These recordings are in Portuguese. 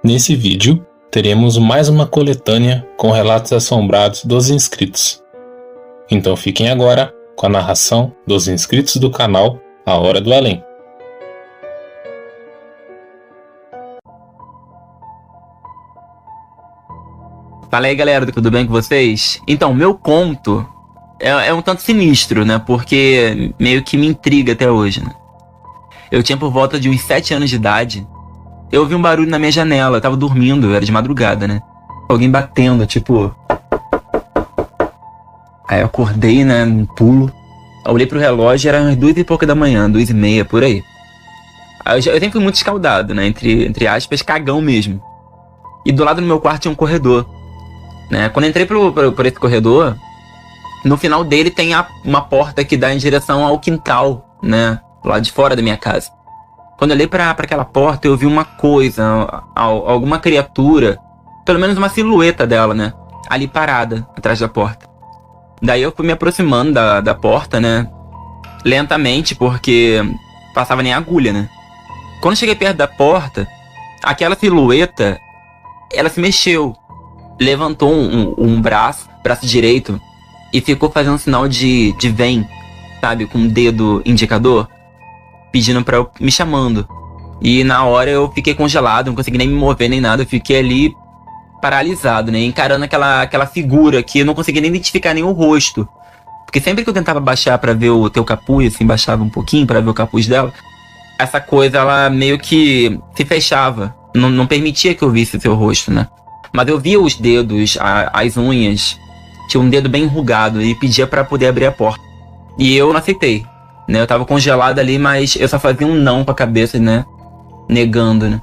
Nesse vídeo, teremos mais uma coletânea com relatos assombrados dos inscritos. Então fiquem agora com a narração dos inscritos do canal A Hora do Além. Fala aí, galera, tudo bem com vocês? Então, meu conto é um tanto sinistro, né? Porque meio que me intriga até hoje, né? Eu tinha por volta de uns 7 anos de idade. Eu ouvi um barulho na minha janela, eu tava dormindo, era de madrugada, né? Alguém batendo, tipo... Aí eu acordei, né, num pulo. Eu olhei pro relógio, era umas 2 e pouca da manhã, 2:30, por aí. Aí eu sempre fui muito escaldado, né, entre aspas, cagão mesmo. E do lado do meu quarto tinha um corredor, né? Quando eu entrei por esse corredor, no final dele tem uma porta que dá em direção ao quintal, né, lá de fora da minha casa. Quando eu olhei pra aquela porta, eu vi uma coisa, alguma criatura, pelo menos uma silhueta dela, né, ali parada, atrás da porta. Daí eu fui me aproximando da porta, né, lentamente, porque passava nem agulha, né. Quando eu cheguei perto da porta, aquela silhueta, ela se mexeu, levantou um braço direito, e ficou fazendo um sinal de vem, sabe, com o dedo indicador, pedindo pra eu, me chamando. E na hora eu fiquei congelado, não consegui nem me mover nem nada, eu fiquei ali paralisado, né, encarando aquela figura que eu não conseguia nem identificar nem o rosto. Porque sempre que eu tentava baixar pra ver o teu capuz, assim, baixava um pouquinho pra ver o capuz dela, essa coisa, ela meio que se fechava, não permitia que eu visse o seu rosto, né. Mas eu via os dedos, as unhas, tinha um dedo bem enrugado e pedia pra poder abrir a porta. E eu não aceitei, né, eu tava congelado ali, mas eu só fazia um não com a cabeça, né, negando, né.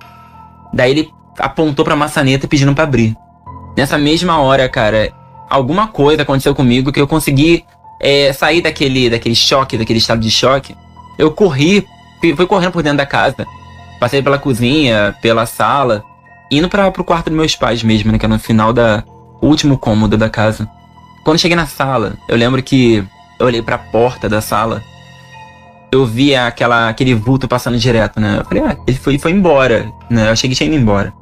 Daí ele apontou pra maçaneta pedindo pra abrir. Nessa mesma hora, cara, alguma coisa aconteceu comigo que eu consegui sair daquele choque, daquele estado de choque. Eu corri, fui correndo por dentro da casa, passei pela cozinha, pela sala, indo pro quarto dos meus pais mesmo, né, que era no final o último cômodo da casa. Quando eu cheguei na sala, eu lembro que eu olhei pra porta da sala, eu vi aquele vulto passando direto, né, eu falei, ele foi embora, né, eu achei que tinha ido embora.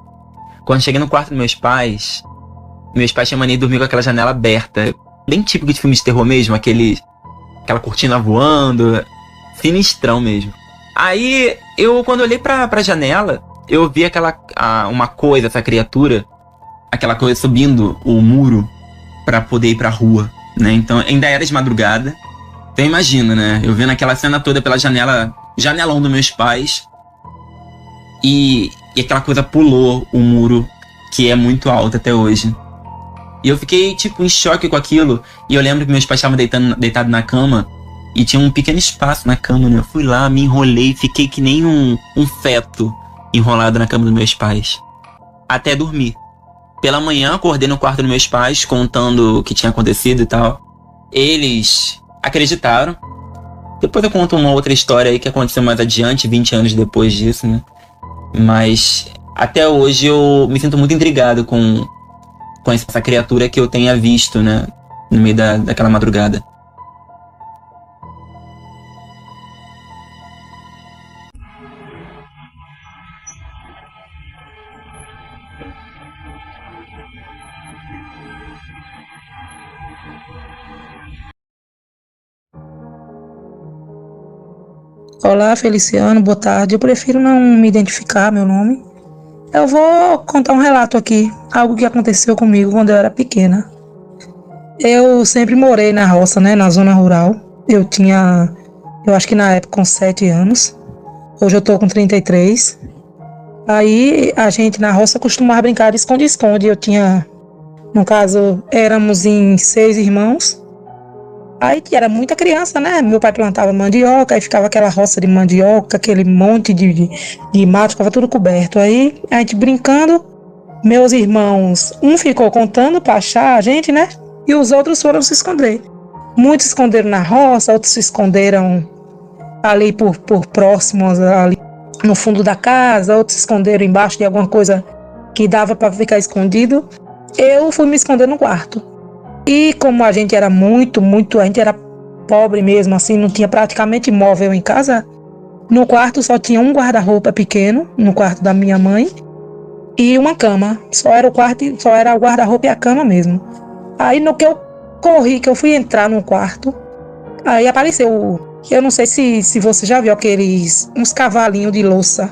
Quando eu cheguei no quarto dos meus pais tinham mania de dormir com aquela janela aberta, bem típico de filme de terror mesmo, aquela cortina voando, sinistrão mesmo. Aí, quando eu olhei pra janela, eu vi uma coisa, essa criatura, aquela coisa subindo o muro pra poder ir pra rua, né? Então, ainda era de madrugada. Então, imagina, né? Eu vendo aquela cena toda pela janelão dos meus pais. E aquela coisa pulou o muro, que é muito alto até hoje. E eu fiquei, tipo, em choque com aquilo. E eu lembro que meus pais estavam deitados na cama. E tinha um pequeno espaço na cama, né? Eu fui lá, me enrolei, fiquei que nem um feto enrolado na cama dos meus pais. Até dormir. Pela manhã, acordei no quarto dos meus pais, contando o que tinha acontecido e tal. Eles acreditaram. Depois eu conto uma outra história aí que aconteceu mais adiante, 20 anos depois disso, né? Mas até hoje eu me sinto muito intrigado com essa criatura que eu tenha visto, né, no meio daquela madrugada. Olá, Feliciano, boa tarde. Eu prefiro não me identificar, meu nome. Eu vou contar um relato aqui, algo que aconteceu comigo quando eu era pequena. Eu sempre morei na roça, né, na zona rural. Eu acho que na época, com 7 anos. Hoje eu tô com 33. Aí a gente na roça costumava brincar de esconde-esconde. No caso, éramos em 6 irmãos. Aí era muita criança, né? Meu pai plantava mandioca, aí ficava aquela roça de mandioca, aquele monte de mato, ficava tudo coberto. Aí a gente brincando, meus irmãos, um ficou contando pra achar a gente, né? E os outros foram se esconder. Muitos se esconderam na roça, outros se esconderam ali por próximos, ali no fundo da casa, outros se esconderam embaixo de alguma coisa que dava pra ficar escondido. Eu fui me esconder no quarto. E como a gente era a gente era pobre mesmo, assim, não tinha praticamente móvel em casa, no quarto só tinha um guarda-roupa pequeno, no quarto da minha mãe, e uma cama. Só era o quarto, só era o guarda-roupa e a cama mesmo. Aí no que eu corri, que eu fui entrar no quarto, aí apareceu, eu não sei se você já viu uns cavalinhos de louça,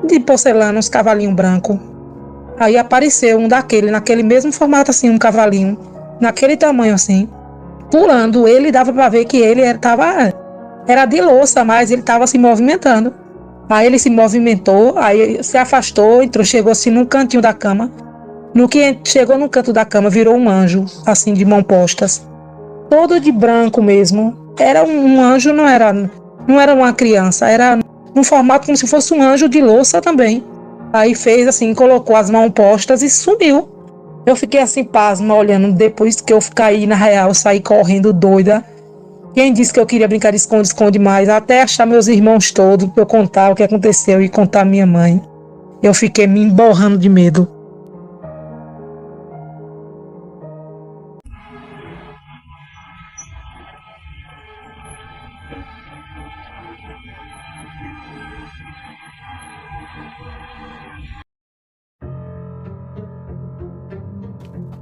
de porcelana, uns cavalinhos brancos. Aí apareceu um naquele mesmo formato assim, um cavalinho, naquele tamanho assim, pulando. Ele dava pra ver que ele era de louça, mas ele tava se movimentando. Aí ele se movimentou, aí se afastou, entrou, chegou assim num cantinho da cama. No que chegou no canto da cama, virou um anjo, assim, de mãos postas. Todo de branco mesmo. Era um anjo, não era uma criança, era um formato como se fosse um anjo de louça também. Aí fez assim, colocou as mãos postas e sumiu. Eu fiquei assim, pasma, olhando. Depois que eu caí na real, saí correndo doida. Quem disse que eu queria brincar de esconde-esconde mais, até achar meus irmãos todos pra eu contar o que aconteceu e contar a minha mãe. Eu fiquei me emborrando de medo.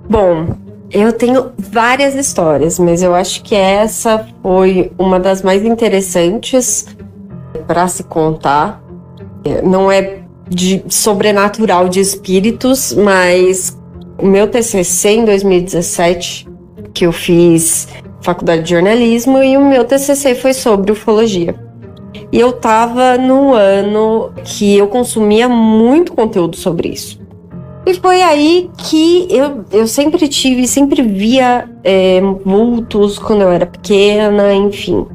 Bom, eu tenho várias histórias, mas eu acho que essa foi uma das mais interessantes para se contar. Não é de sobrenatural de espíritos, mas o meu TCC em 2017, que eu fiz faculdade de jornalismo, e o meu TCC foi sobre ufologia. E eu tava num ano que eu consumia muito conteúdo sobre isso. E foi aí que eu sempre via vultos quando eu era pequena, enfim.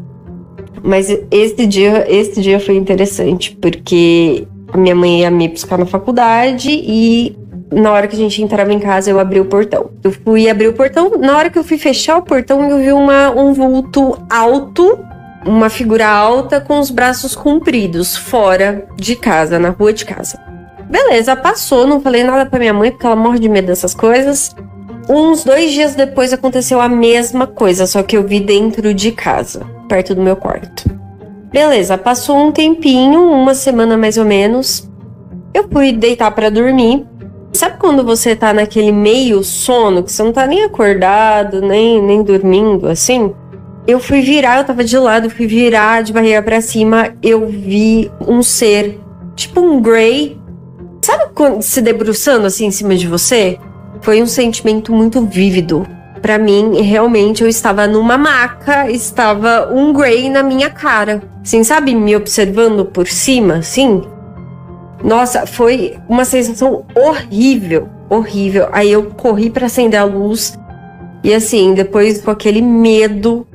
Mas esse dia foi interessante, porque a minha mãe ia me buscar na faculdade e na hora que a gente entrava em casa eu abri o portão. Eu fui abrir o portão, na hora que eu fui fechar o portão eu vi um vulto alto, uma figura alta com os braços compridos, fora de casa, na rua de casa. Beleza, passou, não falei nada pra minha mãe, porque ela morre de medo dessas coisas. Uns 2 dias depois aconteceu a mesma coisa, só que eu vi dentro de casa, perto do meu quarto. Beleza, passou um tempinho, 1 semana mais ou menos. Eu fui deitar pra dormir. Sabe quando você tá naquele meio sono, que você não tá nem acordado, nem dormindo, assim? Eu tava de lado, fui virar de barriga pra cima, eu vi um ser, tipo um Grey. Sabe quando se debruçando assim em cima de você? Foi um sentimento muito vívido. Pra mim, realmente, eu estava numa maca, estava um Grey na minha cara. Assim, sabe? Me observando por cima, assim. Nossa, foi uma sensação horrível, horrível. Aí eu corri pra acender a luz. E assim, depois com aquele medo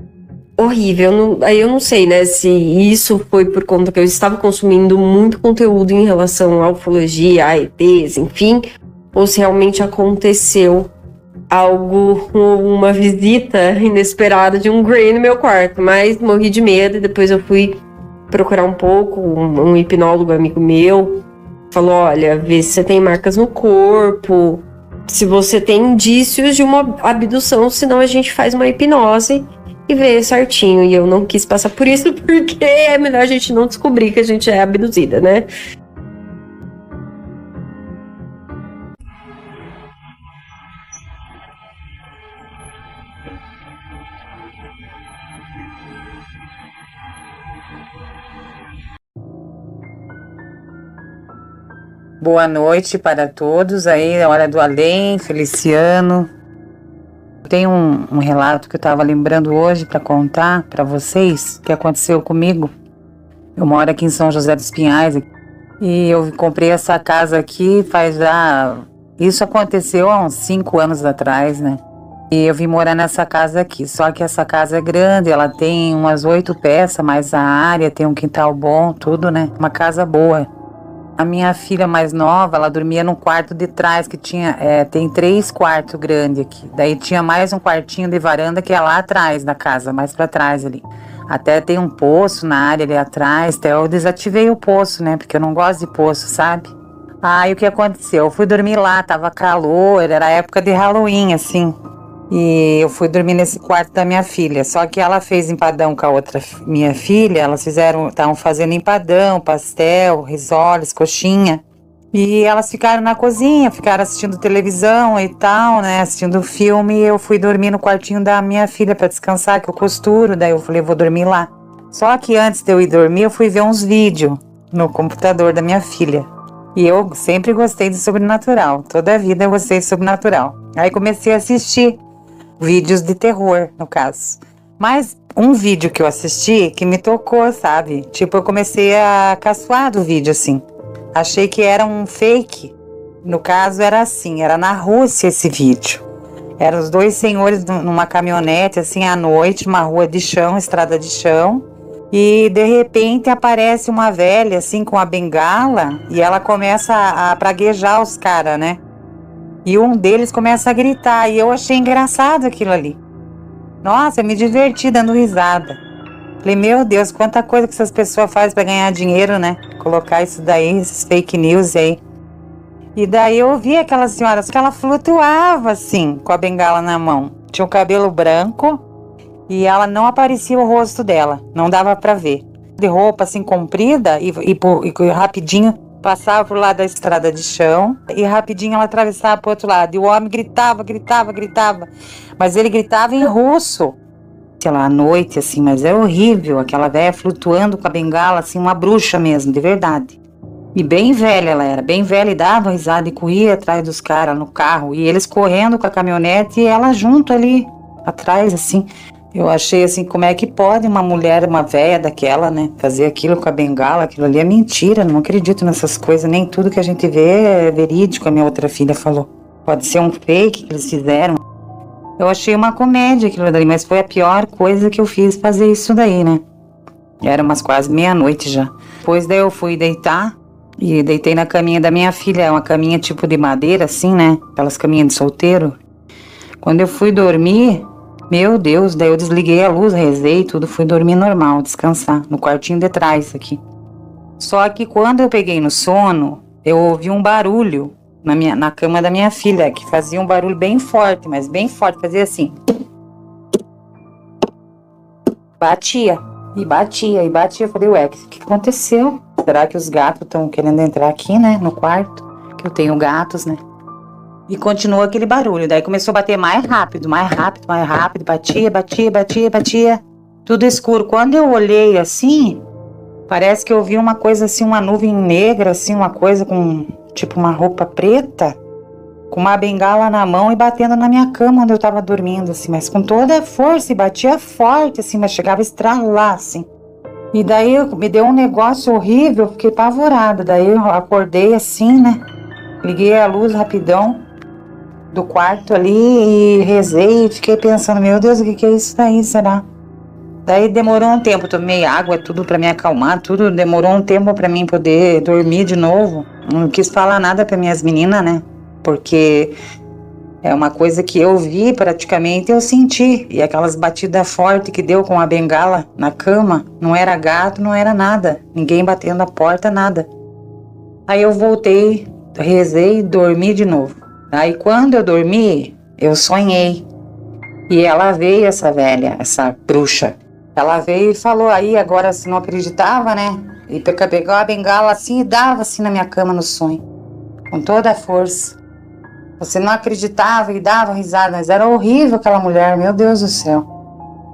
horrível. Aí eu não sei, né, se isso foi por conta que eu estava consumindo muito conteúdo em relação à ufologia, a ETs, enfim, ou se realmente aconteceu algo, uma visita inesperada de um Grey no meu quarto, mas morri de medo e depois eu fui procurar um pouco, um hipnólogo amigo meu, falou, olha, vê se você tem marcas no corpo, se você tem indícios de uma abdução, senão a gente faz uma hipnose e ver certinho. E eu não quis passar por isso porque é melhor a gente não descobrir que a gente é abduzida, né? Boa noite para todos aí, a hora do além, Feliciano. Tem um relato que eu estava lembrando hoje para contar para vocês, que aconteceu comigo. Eu moro aqui em São José dos Pinhais e eu comprei essa casa aqui isso aconteceu há uns 5 anos atrás, né? E eu vim morar nessa casa aqui, só que essa casa é grande, ela tem umas 8 peças, mais a área, tem um quintal bom, tudo, né? Uma casa boa. A minha filha mais nova, ela dormia num quarto de trás, que tem 3 quartos grandes aqui. Daí tinha mais um quartinho de varanda que é lá atrás da casa, mais pra trás ali. Até tem um poço na área ali atrás, até eu desativei o poço, né, porque eu não gosto de poço, sabe? Aí o que aconteceu? Eu fui dormir lá, tava calor, era época de Halloween, assim. E eu fui dormir nesse quarto da minha filha. Só que ela fez empadão com a outra minha filha. Elas estavam fazendo empadão, pastel, risoles, coxinha. E elas ficaram na cozinha, ficaram assistindo televisão e tal, né? Assistindo filme. E eu fui dormir no quartinho da minha filha para descansar, que eu costuro. Daí eu falei, vou dormir lá. Só que antes de eu ir dormir, eu fui ver uns vídeos no computador da minha filha. E eu sempre gostei de sobrenatural. Toda a vida eu gostei de sobrenatural. Aí comecei a assistir vídeos de terror, no caso. Mas um vídeo que eu assisti que me tocou, sabe? Tipo, eu comecei a caçoar do vídeo, assim. Achei que era um fake. No caso, era assim, era na Rússia esse vídeo. Eram os dois senhores numa caminhonete, assim, à noite, uma rua de chão, estrada de chão. E, de repente, aparece uma velha, assim, com a bengala. E ela começa a praguejar os caras, né? E um deles começa a gritar. E eu achei engraçado aquilo ali. Nossa, eu me diverti dando risada. Falei, meu Deus, quanta coisa que essas pessoas fazem pra ganhar dinheiro, né? Colocar isso daí, esses fake news aí. E daí eu vi aquela senhora, que ela flutuava assim, com a bengala na mão. Tinha o cabelo branco e ela não aparecia o rosto dela, não dava pra ver. De roupa assim comprida e rapidinho passava pro lado da estrada de chão e rapidinho ela atravessava pro outro lado. E o homem gritava. Mas ele gritava em russo. Sei lá, à noite, assim, mas é horrível, aquela velha flutuando com a bengala, assim, uma bruxa mesmo, de verdade. E bem velha ela era, bem velha, e dava risada e corria atrás dos caras no carro, e eles correndo com a caminhonete e ela junto ali, atrás, assim. Eu achei, assim, como é que pode uma mulher, uma velha daquela, né, fazer aquilo com a bengala, aquilo ali é mentira, não acredito nessas coisas, nem tudo que a gente vê é verídico, a minha outra filha falou. Pode ser um fake que eles fizeram. Eu achei uma comédia aquilo dali, mas foi a pior coisa que eu fiz fazer isso daí, né? Era umas quase meia-noite já. Depois daí eu fui deitar e deitei na caminha da minha filha, uma caminha tipo de madeira assim, né? Aquelas caminhas de solteiro. Quando eu fui dormir, meu Deus, daí eu desliguei a luz, rezei tudo, fui dormir normal, descansar, no quartinho de trás aqui. Só que quando eu peguei no sono, eu ouvi um barulho na cama da minha filha, que fazia um barulho bem forte, mas bem forte, fazia assim. Batia. Eu falei, ué, o que aconteceu? Será que os gatos estão querendo entrar aqui, né, no quarto? Que eu tenho gatos, né? E continuou aquele barulho, daí começou a bater mais rápido, batia. Tudo escuro. Quando eu olhei assim, parece que eu vi uma coisa assim, uma nuvem negra, assim, uma coisa com tipo uma roupa preta, com uma bengala na mão e batendo na minha cama onde eu tava dormindo, assim, mas com toda a força, e batia forte, assim, mas chegava a estralar, assim. E daí me deu um negócio horrível, eu fiquei apavorada. Daí eu acordei assim, né, liguei a luz rapidão do quarto ali e rezei e fiquei pensando, meu Deus, o que é isso daí, será? Daí demorou um tempo, tomei água, tudo pra me acalmar, tudo demorou um tempo pra mim poder dormir de novo. Não quis falar nada pra minhas meninas, né? Porque é uma coisa que eu vi praticamente, eu senti. E aquelas batidas fortes que deu com a bengala na cama, não era gato, não era nada. Ninguém batendo a porta, nada. Aí eu voltei, rezei e dormi de novo. Aí quando eu dormi, eu sonhei. E ela veio, essa velha, essa bruxa. Ela veio e falou aí, agora se não acreditava, né? E pegou a bengala assim e dava assim na minha cama no sonho. Com toda a força. Você não acreditava e dava risada, mas era horrível aquela mulher, meu Deus do céu.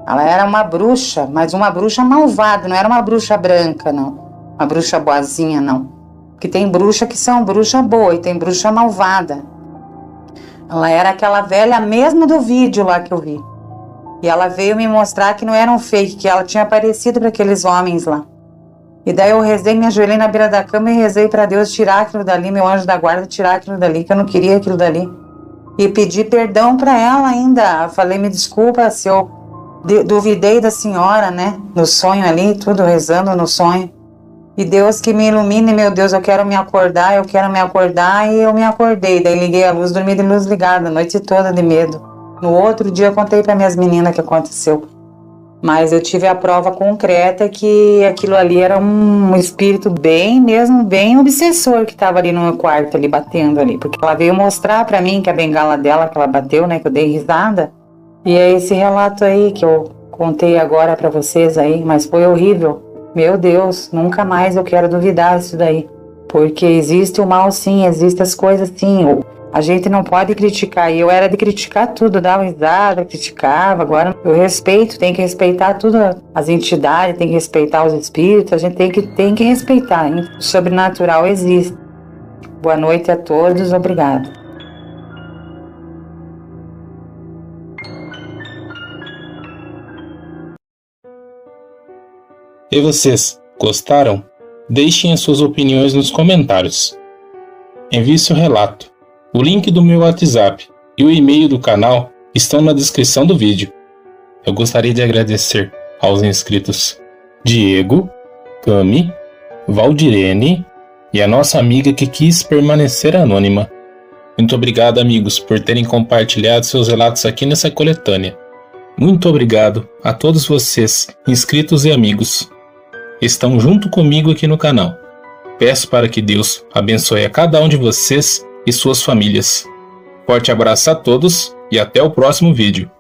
Ela era uma bruxa, mas uma bruxa malvada, não era uma bruxa branca, não. Uma bruxa boazinha, não. Porque tem bruxa que são bruxa boa e tem bruxa malvada. Ela era aquela velha mesmo do vídeo lá que eu vi. E ela veio me mostrar que não era um fake, que ela tinha aparecido para aqueles homens lá. E daí eu rezei, me ajoelhei na beira da cama e rezei para Deus tirar aquilo dali, meu anjo da guarda, tirar aquilo dali, que eu não queria aquilo dali. E pedi perdão para ela ainda. Falei, me desculpa se eu duvidei da senhora, né? No sonho ali, tudo rezando no sonho. E Deus que me ilumine, meu Deus, eu quero me acordar, e eu me acordei. Daí liguei a luz, dormi de luz ligada, a noite toda de medo. No outro dia eu contei para minhas meninas o que aconteceu. Mas eu tive a prova concreta que aquilo ali era um espírito bem obsessor que estava ali no meu quarto, ali batendo ali. Porque ela veio mostrar para mim que a bengala dela, que ela bateu, né, que eu dei risada. E é esse relato aí que eu contei agora para vocês aí, mas foi horrível. Meu Deus, nunca mais eu quero duvidar disso daí. Porque existe o mal sim, existem as coisas sim. A gente não pode criticar, e eu era de criticar tudo, dava risada, criticava. Agora eu respeito, tem que respeitar tudo, as entidades, tem que respeitar os espíritos, a gente tem que respeitar, hein? O sobrenatural existe. Boa noite a todos, obrigado. E vocês, gostaram? Deixem as suas opiniões nos comentários. Envie seu relato. O link do meu WhatsApp e o e-mail do canal estão na descrição do vídeo. Eu gostaria de agradecer aos inscritos Diego, Cami, Valdirene e a nossa amiga que quis permanecer anônima. Muito obrigado, amigos, por terem compartilhado seus relatos aqui nessa coletânea. Muito obrigado a todos vocês, inscritos e amigos, que estão junto comigo aqui no canal. Peço para que Deus abençoe a cada um de vocês e suas famílias. Forte abraço a todos e até o próximo vídeo.